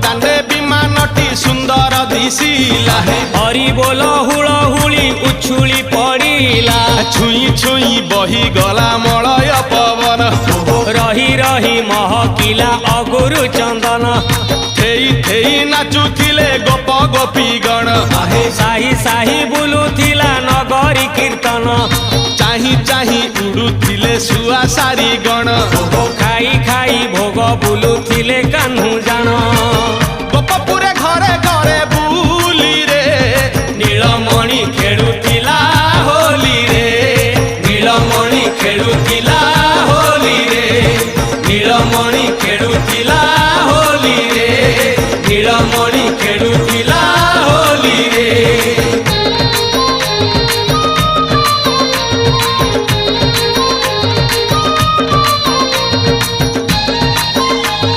दांडे विमानटी सुंदर दिशिला हरि बोल हुलहुली उछुली पड़िला छुई छुई बही गला मलय पवन रही रही महकिला अगुरु चंदन थेई थेई नाचुथिले गोप गोपीगण साही साही बुलुथिला नगरी कीर्तन चाही चाही उड़ुथिले सुआ सारी गण खाई खाई भोग बुलुथिले कान्हू जान गोपपुरे घरे घरे बुली रे नीलमणि खेलुथिला होली रे नीलमणि खेलुथिला होली रे नीलमणि खेलुथिला